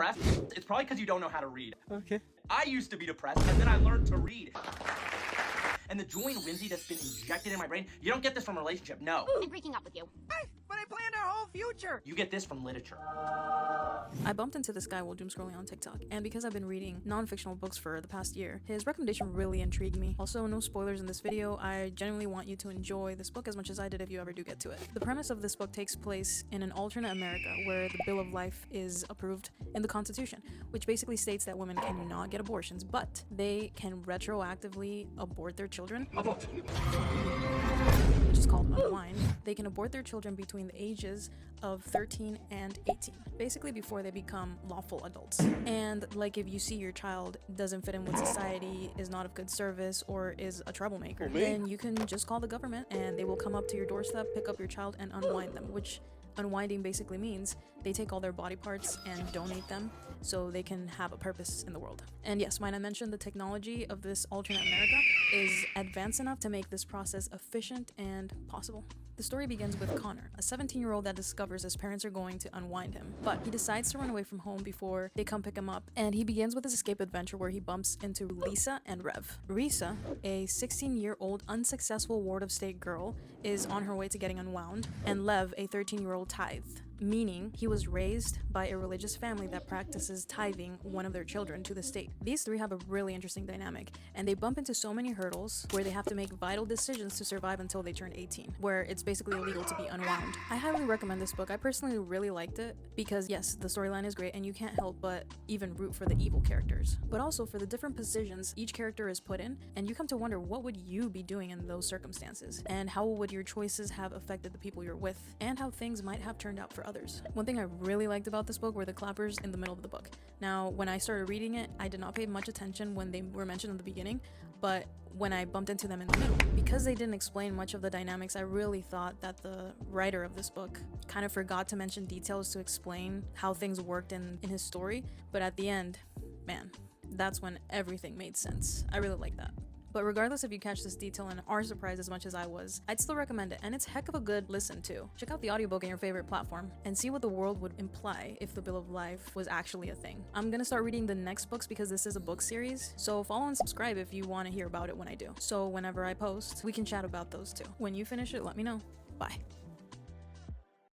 depressed? It's probably because you don't know how to read. Okay. I used to be depressed, and then I learned to read. And the joy and whimsy that's been injected in my brain, you don't get this from a relationship, no. I'm breaking up with you. Hey, but I planned our whole future. You get this from literature. I bumped into this guy while doom scrolling on TikTok, and because I've been reading non-fictional books for the past year, his recommendation really intrigued me. Also, no spoilers in this video. I genuinely want you to enjoy this book as much as I did if you ever do get to it. The premise of this book takes place in an alternate America where the Bill of Life is approved in the Constitution, which basically states that women cannot get abortions, but they can retroactively abort their children. Abort. Which is called Unwind. They can abort their children between the ages of 13 and 18, basically before they become lawful adults. And like if you see your child doesn't fit in with society, is not of good service, or is a troublemaker, then you can just call the government and they will come up to your doorstep, pick up your child, and unwind them, which unwinding basically means they take all their body parts and donate them so they can have a purpose in the world. And yes, might I mention, the technology of this alternate America is advanced enough to make this process efficient and possible. The story begins with Connor, a 17-year-old that discovers his parents are going to unwind him, but he decides to run away from home before they come pick him up, and he begins with his escape adventure where he bumps into Lisa and Rev. Risa, a 16-year-old unsuccessful ward of state girl, is on her way to getting unwound, and Lev, a 13-year-old tithe, meaning he was raised by a religious family that practices tithing one of their children to the state. These three have a really interesting dynamic, and they bump into so many hurdles where they have to make vital decisions to survive until they turn 18, where it's basically illegal to be unwound. I highly recommend this book. I personally really liked it because yes, the storyline is great and you can't help but even root for the evil characters, but also for the different positions each character is put in, and you come to wonder what would you be doing in those circumstances, and how would your choices have affected the people you're with, and how things might have turned out for others. One thing I really liked about this book were the clappers in the middle of the book. Now, when I started reading it, I did not pay much attention when they were mentioned in the beginning, but when I bumped into them in the middle, because they didn't explain much of the dynamics, I really thought that the writer of this book kind of forgot to mention details to explain how things worked in his story, but at the end, man, that's when everything made sense. I really like that. But regardless if you catch this detail and are surprised as much as I was, I'd still recommend it, and it's heck of a good listen too. Check out the audiobook in your favorite platform and see what the world would imply if the Bill of Life was actually a thing. I'm gonna start reading the next books because this is a book series, so follow and subscribe if you want to hear about it when I do. So whenever I post, we can chat about those too. When you finish it, let me know. Bye.